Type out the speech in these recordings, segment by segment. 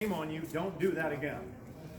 Shame on you, don't do that again.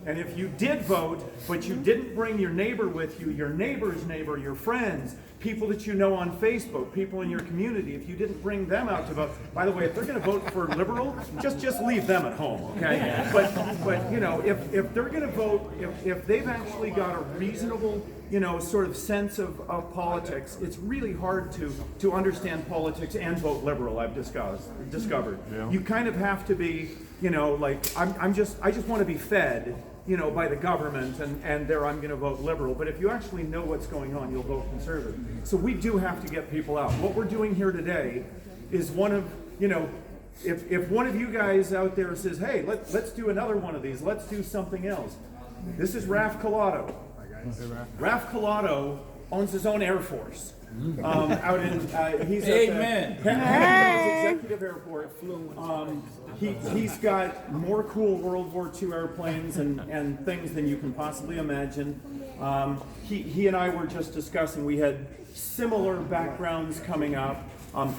And if you did vote, but you didn't bring your neighbor with you, your neighbor's neighbor, your friends, people that you know on Facebook, people in your community, if you didn't bring them out to vote, by the way, if they're going to vote for liberal, just leave them at home, okay? But you know, if they're going to vote, if they've actually got a reasonable, you know, sort of sense of politics, it's really hard to understand politics and vote liberal. I've discovered. Yeah. You kind of have to be, you know, like I just want to be fed, you know, by the government, and there I'm going to vote liberal. But if you actually know what's going on, you'll vote conservative. So we do have to get people out. What we're doing here today is one of, you know, if one of you guys out there says, hey, let's do another one of these, let's do something else. This is Raf Collado. Raf Collado owns his own Air Force. Out in, he's at the Executive Airport. He's got more cool World War II airplanes and things than you can possibly imagine. He and I were just discussing, we had similar backgrounds coming up.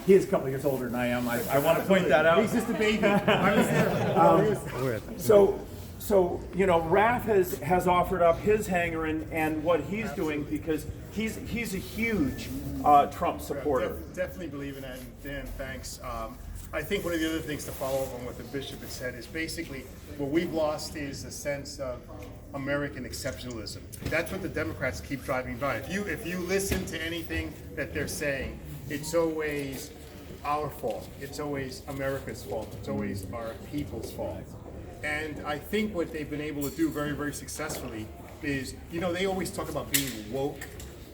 He is a couple of years older than I am. I want to point that out. He's just a baby. I was there. So you know, Raf has offered up his hangar and what he's doing because he's a huge Trump supporter. Definitely believe in that, and Dan, thanks. I think one of the other things to follow up on what the bishop has said is basically what we've lost is a sense of American exceptionalism. That's what the Democrats keep driving by. If you listen to anything that they're saying, it's always our fault. It's always America's fault. It's always our people's fault. And I think what they've been able to do very, very successfully is, you know, they always talk about being woke.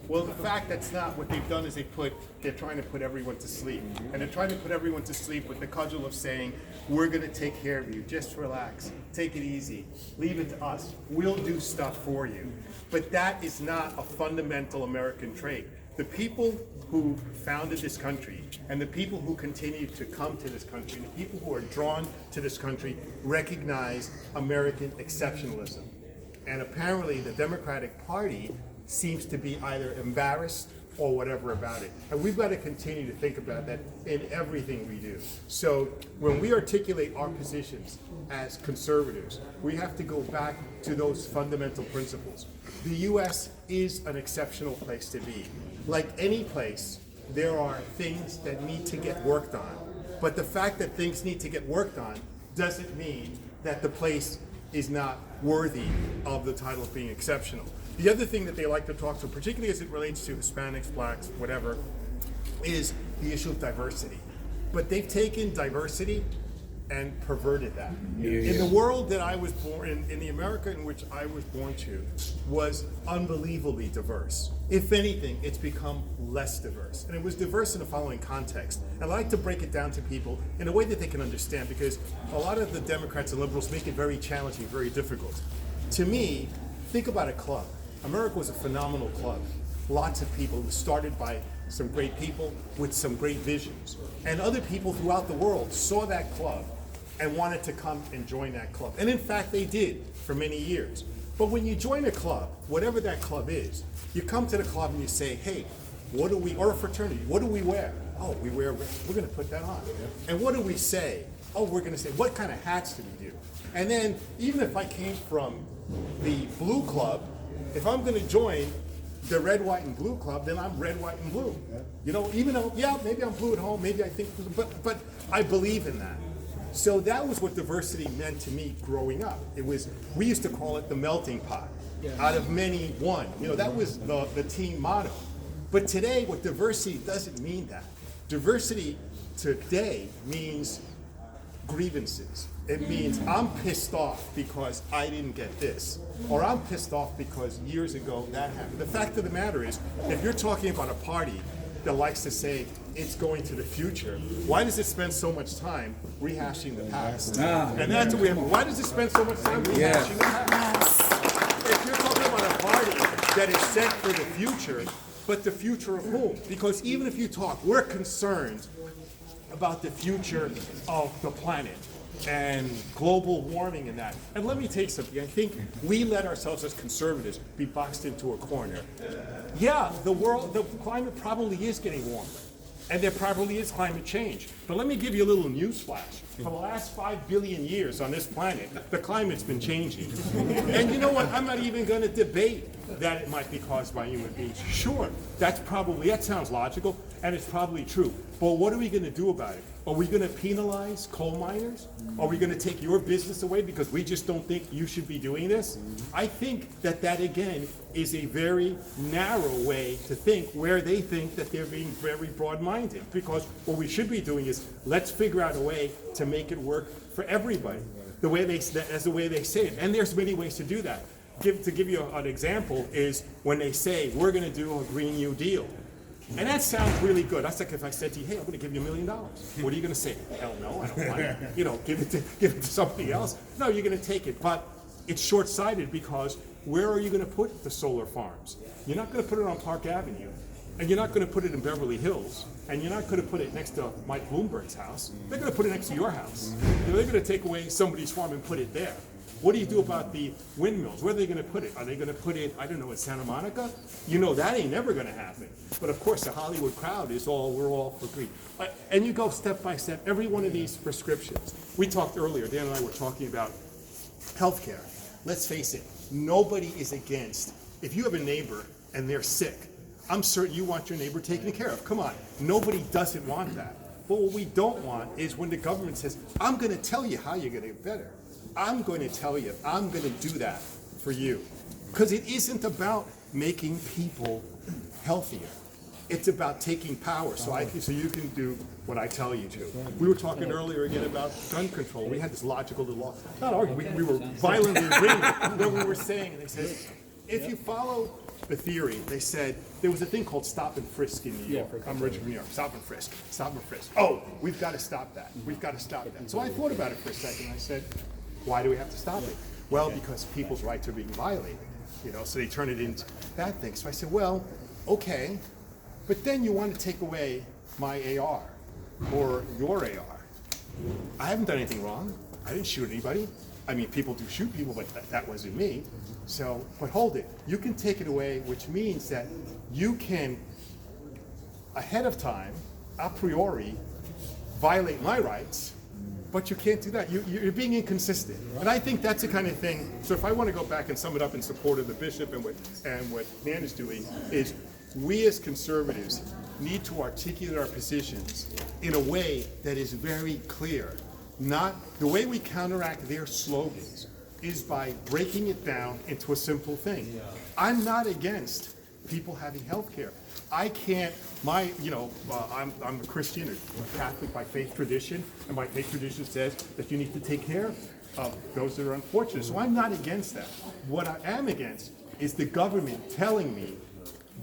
Well, the fact that's not what they've done is they're trying to put everyone to sleep. And they're trying to put everyone to sleep with the cudgel of saying, we're going to take care of you. Just relax. Take it easy. Leave it to us. We'll do stuff for you. But that is not a fundamental American trait. The people who founded this country and the people who continue to come to this country, the people who are drawn to this country recognize American exceptionalism. And apparently the Democratic Party seems to be either embarrassed or whatever about it. And we've got to continue to think about that in everything we do. So when we articulate our positions as conservatives, we have to go back to those fundamental principles. The U.S. is an exceptional place to be. Like any place, there are things that need to get worked on. But the fact that things need to get worked on doesn't mean that the place is not worthy of the title of being exceptional. The other thing that they like to talk to, particularly as it relates to Hispanics, blacks, whatever, is the issue of diversity. But they've taken diversity and perverted that. In the world that I was born in the America in which I was born to, was unbelievably diverse. If anything, it's become less diverse. And it was diverse in the following context. And I like to break it down to people in a way that they can understand, because a lot of the Democrats and liberals make it very challenging, very difficult. To me, think about a club. America was a phenomenal club. Lots of people. It was started by some great people with some great visions. And other people throughout the world saw that club and wanted to come and join that club. And in fact, they did for many years. But when you join a club, whatever that club is, you come to the club and you say, hey, what do we, or a fraternity, what do we wear? Oh, we wear red. We're going to put that on. And what do we say? Oh, we're going to say, what kind of hats do we do? And then, even if I came from the blue club, if I'm going to join the red, white, and blue club, then I'm red, white, and blue. You know, even though, yeah, maybe I'm blue at home, maybe I think, but I believe in that. So that was what diversity meant to me growing up. It was, we used to call it the melting pot. Out of many, one. You know, that was the team motto. But today, what diversity doesn't mean that. Diversity today means grievances. It means I'm pissed off because I didn't get this. Or I'm pissed off because years ago that happened. The fact of the matter is, if you're talking about a party that likes to say it's going to the future, why does it spend so much time rehashing the past? And that's what we have. Why does it spend so much time rehashing the past? If you're talking about a party that is set for the future, but the future of whom? Because even if you talk, we're concerned about the future of the planet and global warming and that. And let me tell you something. I think we let ourselves as conservatives be boxed into a corner. Yeah, the climate probably is getting warmer. And there probably is climate change. But let me give you a little news flash. For the last 5 billion years on this planet, the climate's been changing. And you know what? I'm not even going to debate that it might be caused by human beings. Sure, that sounds logical, and it's probably true. But what are we going to do about it? Are we going to penalize coal miners? Are we going to take your business away because we just don't think you should be doing this? I think that again, is a very narrow way to think, where they think that they're being very broad-minded. Because what we should be doing is, let's figure out a way to make it work for everybody, as the way they say it. And there's many ways to do that. To give you an example is when they say, we're going to do a Green New Deal. And that sounds really good. That's like if I said to you, hey, I'm going to give you $1 million. What are you going to say? Hell no, I don't want it. Give it to somebody else. No, you're going to take it. But it's short-sighted, because where are you going to put the solar farms? You're not going to put it on Park Avenue, and you're not going to put it in Beverly Hills, and you're not going to put it next to Mike Bloomberg's house. They're going to put it next to your house. They're going to take away somebody's farm and put it there. What do you do about the windmills? Where are they going to put it? Are they going to put it, I don't know, in Santa Monica? That ain't never going to happen. But of course, the Hollywood crowd is we're all for green. And you go step by step, every one of these prescriptions. We talked earlier, Dan and I were talking about healthcare. Let's face it, nobody is against, if you have a neighbor and they're sick, I'm certain you want your neighbor taken care of. Come on, nobody doesn't want that. But what we don't want is when the government says, I'm going to tell you how you're going to get better. I'm going to tell you, I'm going to do that for you. Because it isn't about making people healthier. It's about taking power, so you can do what I tell you to. We were talking earlier again about gun control. We had this logical little, not argument, we were violently agreeing what we were saying. And they said, if you follow the theory, they said, there was a thing called stop and frisk in New York. I'm originally from New York. Stop and frisk. Stop and frisk. Oh, we've got to stop that. We've got to stop that. So I thought about it for a second. I said, why do we have to stop it? Well, because people's rights are being violated. So they turn it into that thing. So I said, well, okay, but then you want to take away my AR or your AR. I haven't done anything wrong. I didn't shoot anybody. I mean, people do shoot people, but that wasn't me. So, but hold it. You can take it away, which means that you can, ahead of time, a priori, violate my rights, but you can't do that. You're being inconsistent. And I think that's the kind of thing, so if I want to go back and sum it up in support of the bishop and what Nan is doing, is we as conservatives need to articulate our positions in a way that is very clear. Not the way we counteract their slogans is by breaking it down into a simple thing. I'm not against people having health care. I can't, I'm a Christian, a Catholic by faith tradition, and my faith tradition says that you need to take care of those that are unfortunate. So I'm not against that. What I am against is the government telling me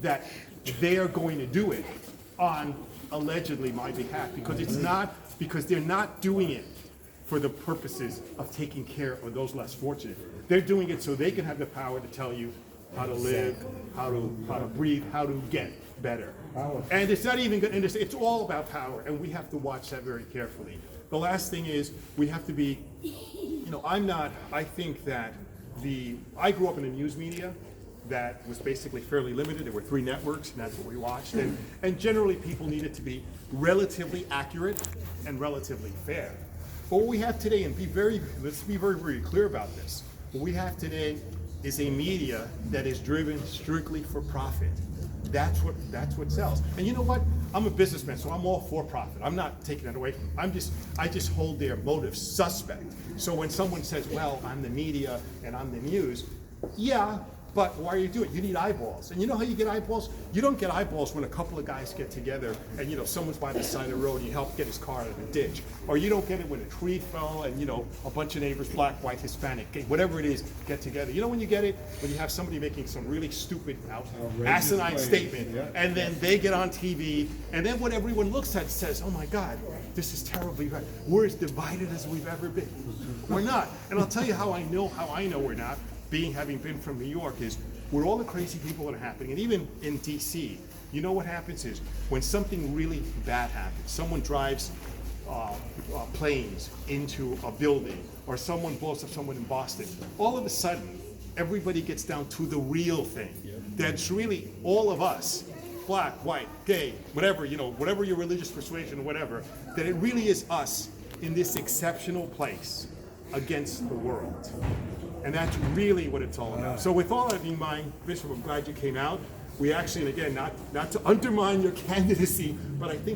that they are going to do it on allegedly my behalf, because they're not doing it for the purposes of taking care of those less fortunate. They're doing it so they can have the power to tell you how to live, how to breathe, how to get better. And it's not even good, and it's all about power, and we have to watch that very carefully. The last thing is, we have to be, I think that I grew up in the news media that was basically fairly limited. There were 3 networks, and that's what we watched. And generally people needed to be relatively accurate and relatively fair. But what we have today, and let's be very, very clear about this, what we have today is a media that is driven strictly for profit. That's what sells. And you know what? I'm a businessman, so I'm all for profit. I'm not taking that away from them. I just hold their motives suspect. So when someone says, well, I'm the media and I'm the news, yeah, but why are you doing it? You need eyeballs. And you know how you get eyeballs? You don't get eyeballs when a couple of guys get together and someone's by the side of the road and you help get his car out of the ditch. Or you don't get it when a tree fell and a bunch of neighbors, black, white, Hispanic, gay, whatever it is, get together. You know when you get it? When you have somebody making some really stupid, asinine statement, and then they get on TV, and then what everyone looks at says, oh my God, this is terribly right. We're as divided as we've ever been. We're not. And I'll tell you how I know we're not. Having been from New York, is where all the crazy people are happening, and even in DC, what happens is when something really bad happens, someone drives planes into a building, or someone blows up someone in Boston, all of a sudden, everybody gets down to the real thing. That's really all of us black, white, gay, whatever, whatever your religious persuasion or whatever, that it really is us in this exceptional place against the world. And that's really what it's all about. So with all that in mind, Bishop, I'm glad you came out. We actually, and again, not to undermine your candidacy, but I think